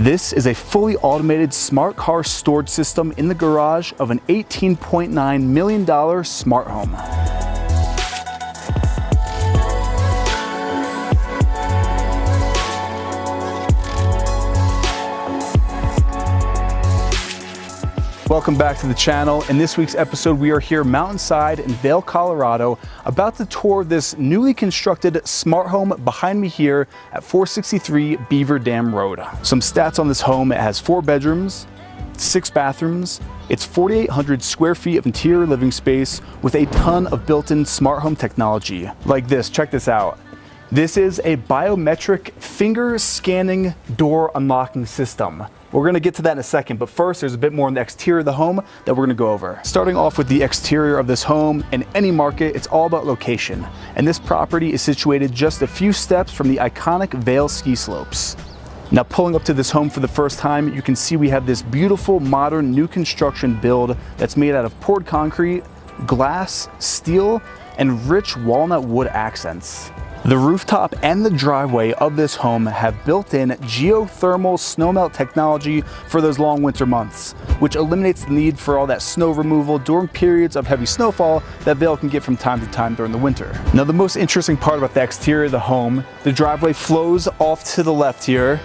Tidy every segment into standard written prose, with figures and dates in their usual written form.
This is a fully automated smart car storage system in the garage of an $18.9 million smart home. Welcome back to the channel. In this week's episode, we are here mountainside in Vail, Colorado, about to tour this newly constructed smart home behind me here at 463 Beaver Dam Road. Some stats on this home: it has 4 bedrooms, 6 bathrooms. It's 4,800 square feet of interior living space with a ton of built-in smart home technology. Like this, check this out. This is a biometric finger scanning door unlocking system. We're gonna get to that in a second, but first there's a bit more on the exterior of the home that we're gonna go over. Starting off with the exterior of this home, in any market, it's all about location. And this property is situated just a few steps from the iconic Vail ski slopes. Now, pulling up to this home for the first time, you can see we have this beautiful, modern, new construction build that's made out of poured concrete, glass, steel, and rich walnut wood accents. The rooftop and the driveway of this home have built-in geothermal snowmelt technology for those long winter months, which eliminates the need for all that snow removal during periods of heavy snowfall that Vail can get from time to time during the winter. Now, the most interesting part about the exterior of the home, the driveway flows off to the left here.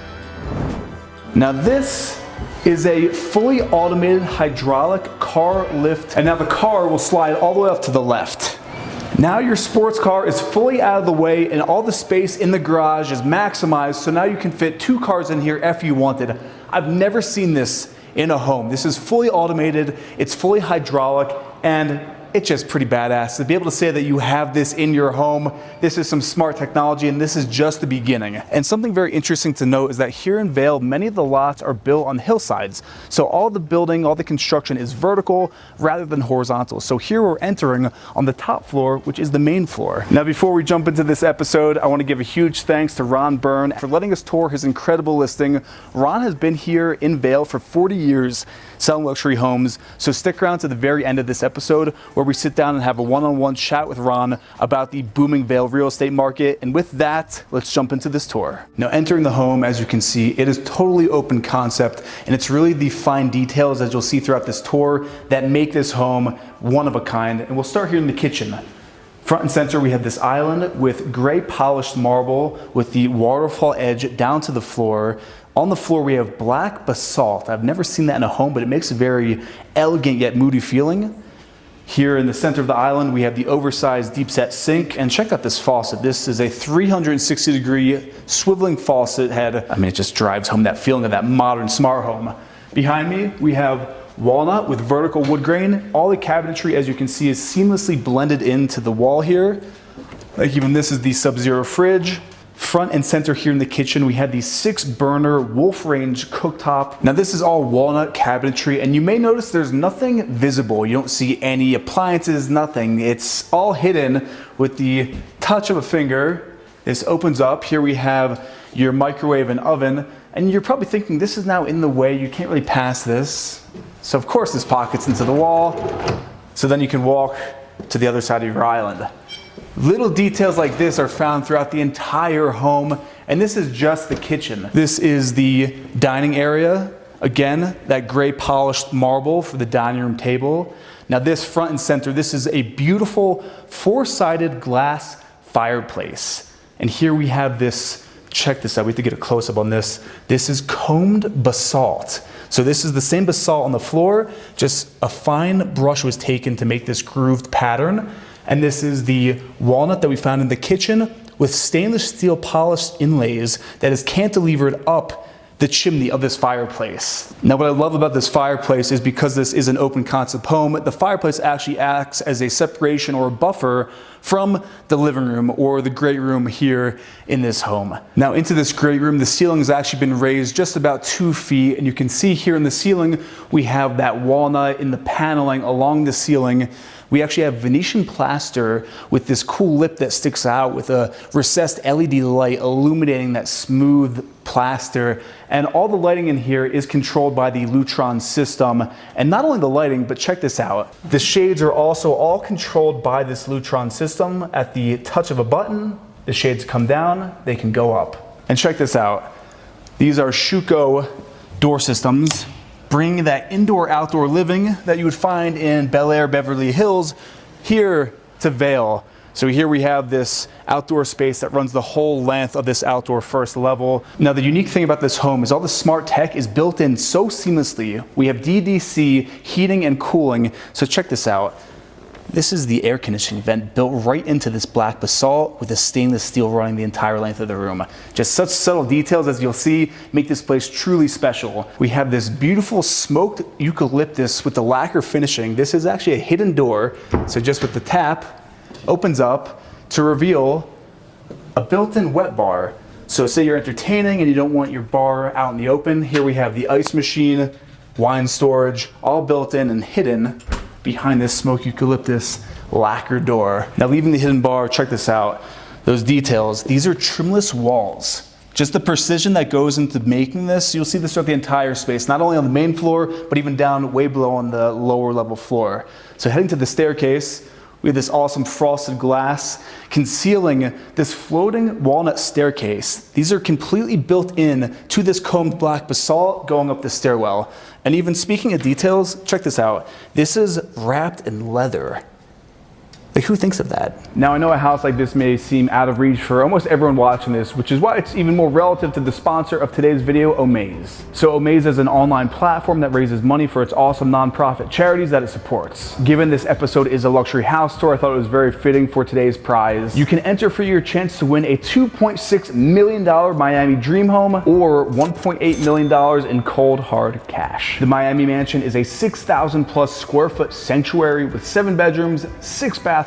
Now, this is a fully automated hydraulic car lift, and now the car will slide all the way off to the left. Now your sports car is fully out of the way and all the space in the garage is maximized, so now you can fit 2 cars in here if you wanted. I've never seen this in a home. This is fully automated, it's fully hydraulic, and it's just pretty badass. To be able to say that you have this in your home, this is some smart technology, and this is just the beginning. And something very interesting to note is that here in Vail, many of the lots are built on hillsides. So all the building, all the construction is vertical rather than horizontal. So here we're entering on the top floor, which is the main floor. Now, before we jump into this episode, I want to give a huge thanks to Ron Byrne for letting us tour his incredible listing. Ron has been here in Vail for 40 years selling luxury homes. So stick around to the very end of this episode where we sit down and have a one-on-one chat with Ron about the booming Vail real estate market. And with that, let's jump into this tour. Now, entering the home, as you can see, it is totally open concept, and it's really the fine details, as you'll see throughout this tour, that make this home one of a kind. And we'll start here in the kitchen. Front and center, we have this island with gray polished marble with the waterfall edge down to the floor. On the floor, we have black basalt. I've never seen that in a home, but it makes a very elegant yet moody feeling. Here in the center of the island, we have the oversized deep set sink. And check out this faucet. This is a 360-degree swiveling faucet head. I mean, it just drives home that feeling of that modern smart home. Behind me, we have walnut with vertical wood grain. All the cabinetry, as you can see, is seamlessly blended into the wall here. Like even this is the Sub-Zero fridge. Front and center here in the kitchen, we have the 6-burner Wolf Range cooktop. Now, this is all walnut cabinetry, and you may notice there's nothing visible. You don't see any appliances, nothing. It's all hidden with the touch of a finger. This opens up. Here we have your microwave and oven, and you're probably thinking this is now in the way. You can't really pass this. So of course this pockets into the wall, so then you can walk to the other side of your island. Little details like this are found throughout the entire home, and this is just the kitchen. This is the dining area. Again, that gray polished marble for the dining room table. Now this front and center, this is a beautiful 4-sided glass fireplace. And here we have this, check this out, we have to get a close-up on this. This is combed basalt. So this is the same basalt on the floor, just a fine brush was taken to make this grooved pattern. And this is the walnut that we found in the kitchen with stainless steel polished inlays that is cantilevered up the chimney of this fireplace. Now, what I love about this fireplace is because this is an open concept home, the fireplace actually acts as a separation or a buffer from the living room or the great room here in this home. Now, into this great room, the ceiling has actually been raised just about 2 feet, and you can see here in the ceiling, we have that walnut in the paneling along the ceiling. We actually have Venetian plaster with this cool lip that sticks out with a recessed LED light illuminating that smooth plaster. And all the lighting in here is controlled by the Lutron system. And not only the lighting, but check this out. The shades are also all controlled by this Lutron system. At the touch of a button, the shades come down, they can go up. And check this out. These are Schuco door systems bring that indoor-outdoor living that you would find in Bel Air, Beverly Hills, here to Vail. So here we have this outdoor space that runs the whole length of this outdoor first level. Now the unique thing about this home is all the smart tech is built in so seamlessly. We have DDC heating and cooling. So check this out. This is the air conditioning vent built right into this black basalt with a stainless steel running the entire length of the room. Just such subtle details, as you'll see, make this place truly special. We have this beautiful smoked eucalyptus with the lacquer finishing. This is actually a hidden door. So just with the tap, opens up to reveal a built-in wet bar. So say you're entertaining and you don't want your bar out in the open, here we have the ice machine, wine storage, all built in and hidden behind this smoked eucalyptus lacquer door. Now leaving the hidden bar, check this out. Those details, these are trimless walls. Just the precision that goes into making this, you'll see this throughout the entire space, not only on the main floor, but even down way below on the lower level floor. So heading to the staircase, we have this awesome frosted glass concealing this floating walnut staircase. These are completely built in to this combed black basalt going up the stairwell. And even speaking of details, check this out. This is wrapped in leather. Like, who thinks of that? Now, I know a house like this may seem out of reach for almost everyone watching this, which is why it's even more relative to the sponsor of today's video, Omaze. So Omaze is an online platform that raises money for its awesome nonprofit charities that it supports. Given this episode is a luxury house tour, I thought it was very fitting for today's prize. You can enter for your chance to win a $2.6 million Miami dream home or $1.8 million in cold hard cash. The Miami Mansion is a 6,000 plus square foot sanctuary with 7 bedrooms, 6 bathrooms,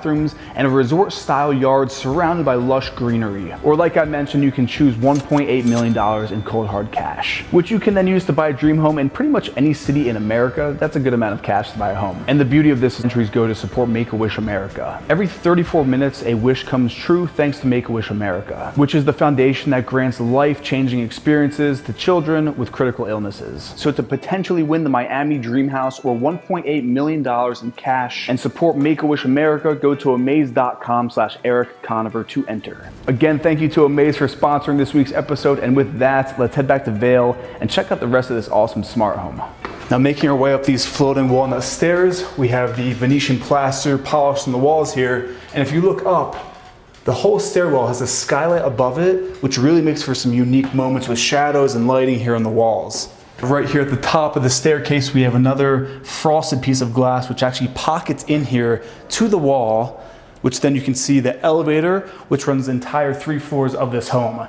and a resort-style yard surrounded by lush greenery. Or like I mentioned, you can choose $1.8 million in cold hard cash, which you can then use to buy a dream home in pretty much any city in America. That's a good amount of cash to buy a home. And the beauty of this entries go to support Make-A-Wish America. Every 34 minutes, a wish comes true thanks to Make-A-Wish America, which is the foundation that grants life-changing experiences to children with critical illnesses. So to potentially win the Miami Dream House or $1.8 million in cash and support Make-A-Wish America, go to amaze.com/Eric Conover to enter. Again, thank you to Omaze for sponsoring this week's episode. And with that, let's head back to Vail and check out the rest of this awesome smart home. Now, making our way up these floating walnut stairs, we have the Venetian plaster polished on the walls here. And if you look up, the whole stairwell has a skylight above it, which really makes for some unique moments with shadows and lighting here on the walls. Right here at the top of the staircase, we have another frosted piece of glass, which actually pockets in here to the wall, which then you can see the elevator, which runs the entire 3 floors of this home.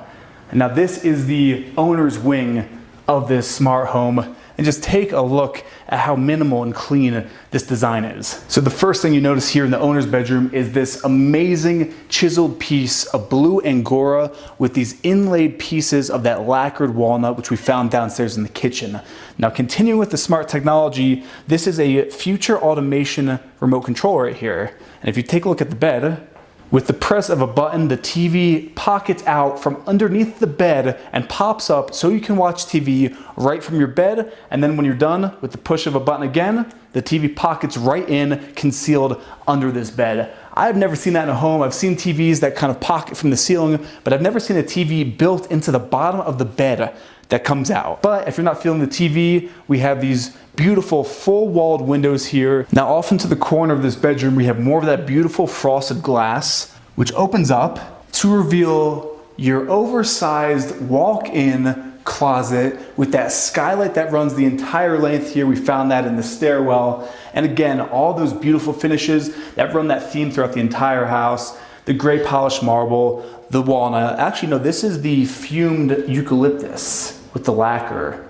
And now this is the owner's wing of this smart home. And just take a look at how minimal and clean this design is. So the first thing you notice here in the owner's bedroom is this amazing chiseled piece of blue Angora with these inlaid pieces of that lacquered walnut, which we found downstairs in the kitchen. Now, continuing with the smart technology, this is a future automation remote control right here. And if you take a look at the bed, with the press of a button, the TV pockets out from underneath the bed and pops up so you can watch TV right from your bed. And then when you're done with the push of a button again, the TV pockets right in, concealed under this bed. I've never seen that in a home. I've seen TVs that kind of pocket from the ceiling, but I've never seen a TV built into the bottom of the bed that comes out. But if you're not feeling the TV, we have these beautiful full-walled windows here. Now off into the corner of this bedroom, we have more of that beautiful frosted glass, which opens up to reveal your oversized walk-in closet with that skylight that runs the entire length here. We found that in the stairwell. And again, all those beautiful finishes that run that theme throughout the entire house. The gray polished marble, the walnut. Actually, no, this is the fumed eucalyptus with the lacquer.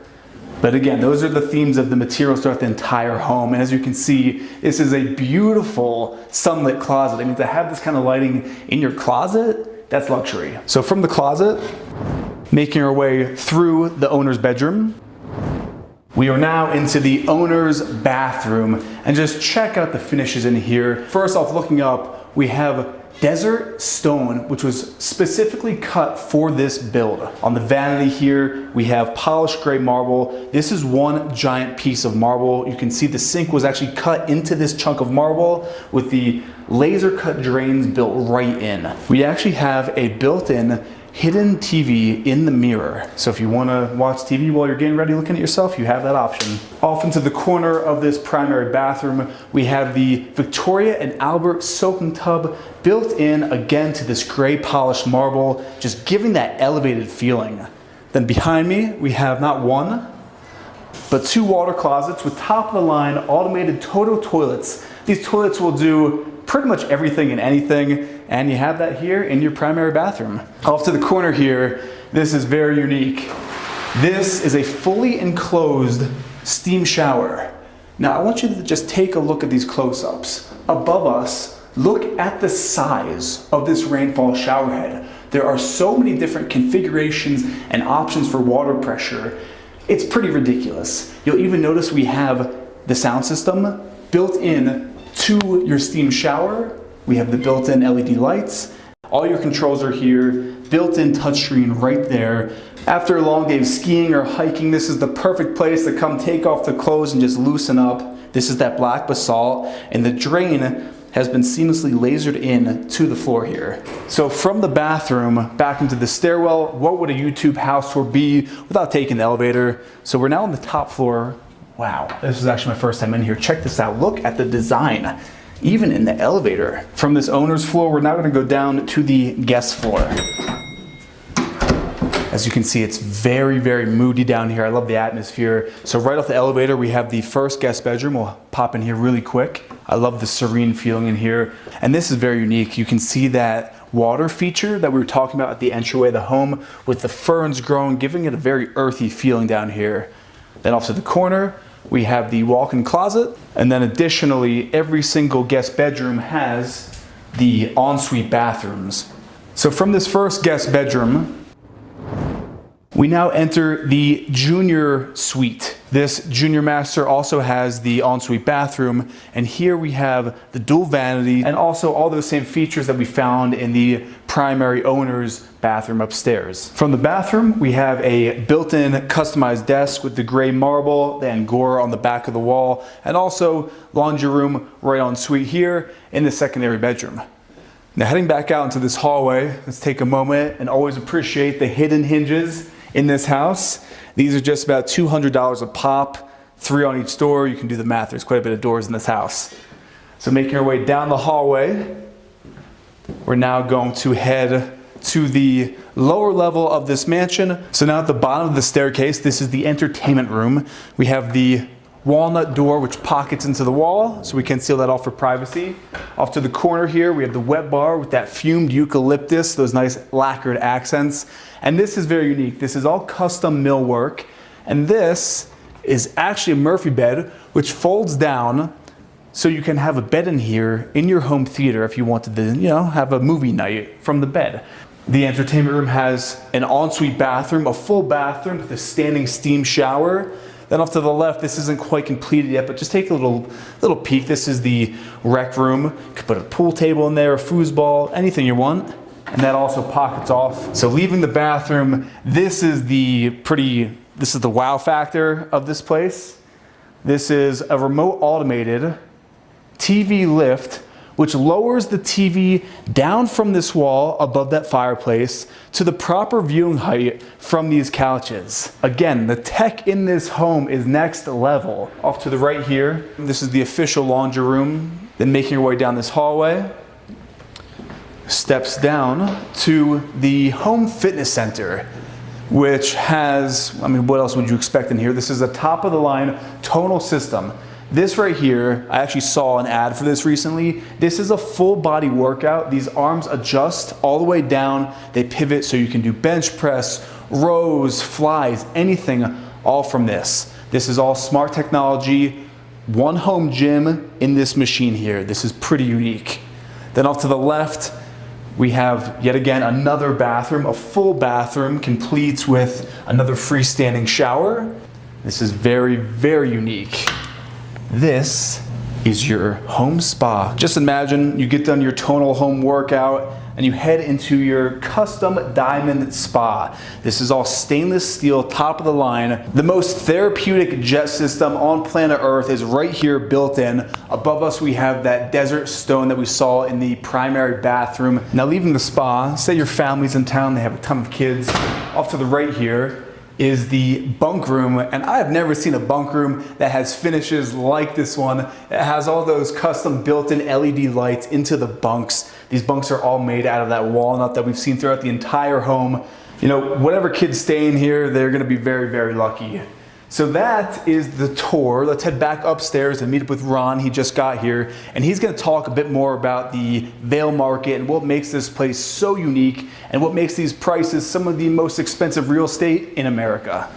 But again, those are the themes of the materials throughout the entire home. And as you can see, this is a beautiful sunlit closet. I mean, to have this kind of lighting in your closet, that's luxury. So from the closet, making our way through the owner's bedroom, we are now into the owner's bathroom. And just check out the finishes in here. First off, looking up, we have desert stone, which was specifically cut for this build. On the vanity here, we have polished gray marble. This is one giant piece of marble. You can see the sink was actually cut into this chunk of marble with the laser cut drains built right in. We actually have a built-in hidden TV in the mirror. So if you want to watch TV while you're getting ready looking at yourself, you have that option. Off into the corner of this primary bathroom, we have the Victoria and Albert soaking tub built in again to this gray polished marble, just giving that elevated feeling. Then behind me, we have not one, but two water closets with top of the line automated Toto toilets. These toilets will do pretty much everything and anything, and you have that here in your primary bathroom. Off to the corner here, this is very unique. This is a fully enclosed steam shower. Now I want you to just take a look at these close-ups. Above us, look at the size of this rainfall shower head. There are so many different configurations and options for water pressure. It's pretty ridiculous. You'll even notice we have the sound system built in to your steam shower. We have the built-in LED lights. All your controls are here, built-in touchscreen right there. After a long day of skiing or hiking, this is the perfect place to come take off the clothes and just loosen up. This is that black basalt, and the drain has been seamlessly lasered in to the floor here. So from the bathroom back into the stairwell, what would a YouTube house tour be without taking the elevator? So we're now on the top floor. Wow, this is actually my first time in here. Check this out, look at the design, even in the elevator. From this owner's floor, we're now gonna go down to the guest floor. As you can see, it's very, very moody down here. I love the atmosphere. So right off the elevator, we have the first guest bedroom. We'll pop in here really quick. I love the serene feeling in here. And this is very unique. You can see that water feature that we were talking about at the entryway of the home with the ferns growing, giving it a very earthy feeling down here. Then off to the corner, we have the walk-in closet. And then additionally, every single guest bedroom has the ensuite bathrooms. So from this first guest bedroom, we now enter the junior suite. This junior master also has the ensuite bathroom, and here we have the dual vanity and also all those same features that we found in the primary owner's bathroom upstairs. From the bathroom, we have a built-in customized desk with the gray marble, the Angora on the back of the wall, and also laundry room right en suite here in the secondary bedroom. Now heading back out into this hallway, let's take a moment and always appreciate the hidden hinges in this house. These are just about $200 a pop, 3 on each door. You can do the math, there's quite a bit of doors in this house. So making our way down the hallway, we're now going to head to the lower level of this mansion. So now at the bottom of the staircase, this is the entertainment room. We have the walnut door which pockets into the wall, so we can seal that off for privacy. Off to the corner here, we have the wet bar with that fumed eucalyptus, those nice lacquered accents. And this is very unique. This is all custom millwork. And this is actually a Murphy bed, which folds down so you can have a bed in here in your home theater if you wanted to, have a movie night from the bed. The entertainment room has an ensuite bathroom, a full bathroom with a standing steam shower. Then off to the left, this isn't quite completed yet, but just take a little peek. This is the rec room. You could put a pool table in there, a foosball, anything you want. And that also pockets off. So leaving the bathroom, this is the wow factor of this place. This is a remote automated TV lift, which lowers the TV down from this wall above that fireplace to the proper viewing height from these couches. Again, the tech in this home is next level. Off to the right here, this is the official laundry room. Then making your way down this hallway, steps down to the home fitness center, which has, what else would you expect in here? This is a top of the line tonal system. This right here, I actually saw an ad for this recently. This is a full body workout. These arms adjust all the way down. They pivot so you can do bench press, rows, flies, anything, all from this. This is all smart technology. One home gym in this machine here. This is pretty unique. Then off to the left, we have yet again another bathroom, a full bathroom, complete with another freestanding shower. This is very, very unique. This is your home spa. Just imagine you get done your tonal home workout and you head into your custom diamond spa. This is all stainless steel, top of the line. The most therapeutic jet system on planet Earth is right here built in. Above us we have that desert stone that we saw in the primary bathroom. Now leaving the spa, say your family's in town, they have a ton of kids. Off to the right here is the bunk room, and I have never seen a bunk room that has finishes like this one. It has all those custom built-in LED lights into the bunks. These bunks are all made out of that walnut that we've seen throughout the entire home. You know, whatever kids stay in here, they're gonna be very, very lucky. So that is the tour. Let's head back upstairs and meet up with Ron. He just got here, and he's gonna talk a bit more about the Vail market and what makes this place so unique and what makes these prices some of the most expensive real estate in America.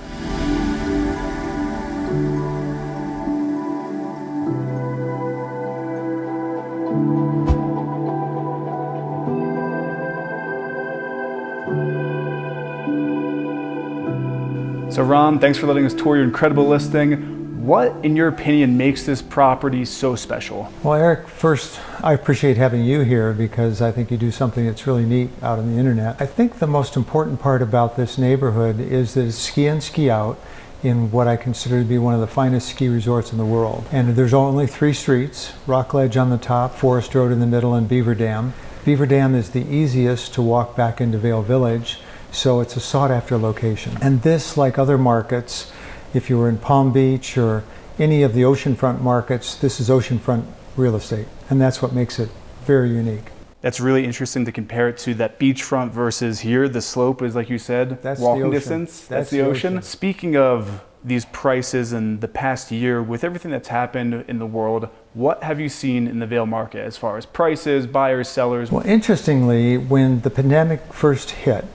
So Ron, thanks for letting us tour your incredible listing. What, in your opinion, makes this property so special? Well, Eric, first, I appreciate having you here because I think you do something that's really neat out on the internet. I think the most important part about this neighborhood is that it's ski in, ski out in what I consider to be one of the finest ski resorts in the world. And there's only 3 streets, Rockledge on the top, Forest Road in the middle, and Beaver Dam. Beaver Dam is the easiest to walk back into Vail Village, so it's a sought-after location. And this, like other markets, if you were in Palm Beach or any of the oceanfront markets, this is oceanfront real estate, and that's what makes it very unique. That's really interesting to compare it to that beachfront versus here. The slope is, like you said, that's walking distance. That's the ocean. Speaking of these prices in the past year, with everything that's happened in the world, what have you seen in the Vail market as far as prices, buyers, sellers? Well, interestingly, when the pandemic first hit,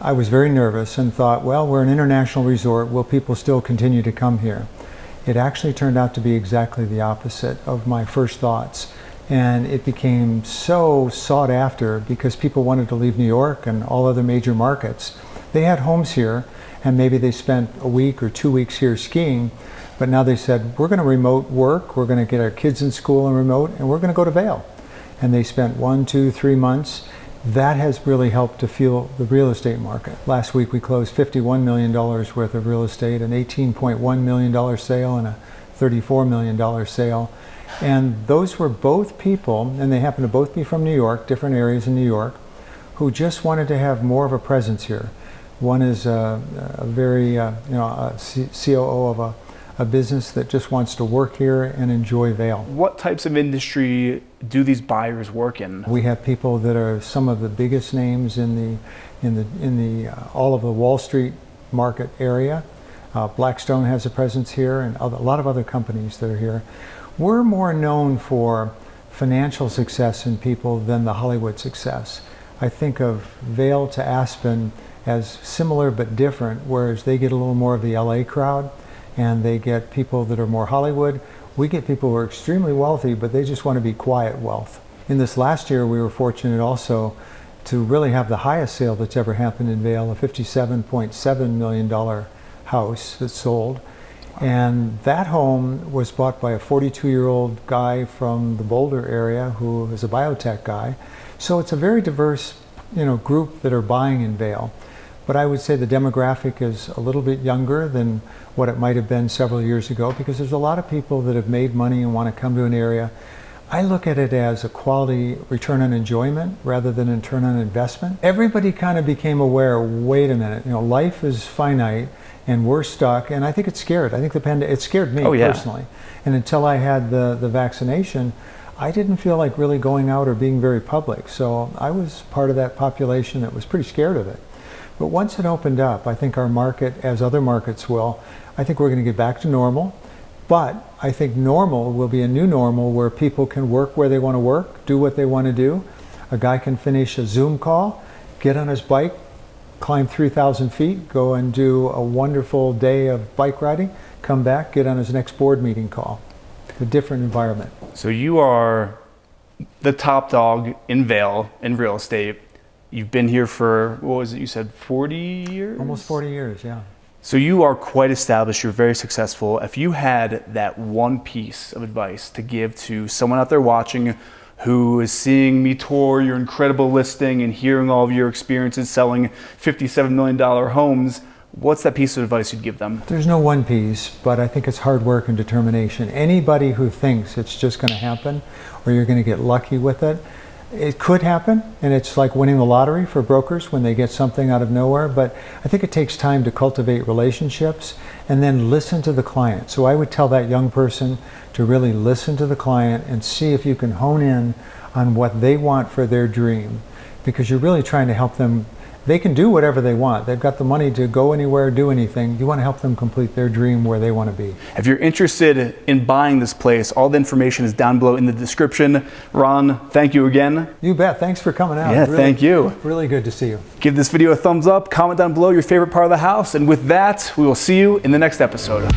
I was very nervous and thought, well, we're an international resort. Will people still continue to come here? It actually turned out to be exactly the opposite of my first thoughts. And it became so sought after because people wanted to leave New York and all other major markets. They had homes here and maybe they spent a week or 2 weeks here skiing, but now they said, we're going to remote work, we're going to get our kids in school and remote, and we're going to go to Vail. And they spent 1, 2, 3 months. That has really helped to fuel the real estate market. Last week we closed $51 million worth of real estate, an $18.1 million sale and a $34 million sale. And those were both people, and they happen to both be from New York, different areas in New York, who just wanted to have more of a presence here. One is a very, a COO of a business that just wants to work here and enjoy Vail. What types of industry do these buyers work in? We have people that are some of the biggest names in the all of the Wall Street market area. Blackstone has a presence here, and a lot of other companies that are here. We're more known for financial success in people than the Hollywood success. I think of Vail to Aspen as similar but different, whereas they get a little more of the LA crowd, and they get people that are more Hollywood. We get people who are extremely wealthy, but they just want to be quiet wealth. In this last year, we were fortunate also to really have the highest sale that's ever happened in Vail, a $57.7 million house that sold. And that home was bought by a 42-year-old guy from the Boulder area who is a biotech guy. So it's a very diverse, group that are buying in Vail. But I would say the demographic is a little bit younger than what it might have been several years ago, because there's a lot of people that have made money and want to come to an area. I look at it as a quality return on enjoyment rather than a return on investment. Everybody kind of became aware, wait a minute, life is finite and we're stuck, and I think it scared. I think it scared me personally. And until I had the vaccination, I didn't feel like really going out or being very public. So I was part of that population that was pretty scared of it. But once it opened up, I think our market, as other markets will, I think we're going to get back to normal. But I think normal will be a new normal where people can work where they want to work, do what they want to do. A guy can finish a Zoom call, get on his bike, climb 3,000 feet, go and do a wonderful day of bike riding, come back, get on his next board meeting call. A different environment. So you are the top dog in Vail in real estate. You've been here for, what was it, you said 40 years? Almost 40 years, yeah. So you are quite established, you're very successful. If you had that one piece of advice to give to someone out there watching who is seeing me tour your incredible listing and hearing all of your experiences selling $57 million homes, what's that piece of advice you'd give them? There's no one piece, but I think it's hard work and determination. Anybody who thinks it's just going to happen or you're going to get lucky with it, it could happen, and it's like winning the lottery for brokers when they get something out of nowhere, but I think it takes time to cultivate relationships and then listen to the client. So I would tell that young person to really listen to the client and see if you can hone in on what they want for their dream, because you're really trying to help them. They can do whatever they want. They've got the money to go anywhere, do anything. You want to help them complete their dream where they want to be. If you're interested in buying this place, all the information is down below in the description. Ron, thank you again. You bet. Thanks for coming out. Yeah, thank you. Really good to see you. Give this video a thumbs up, comment down below your favorite part of the house, and with that, we will see you in the next episode.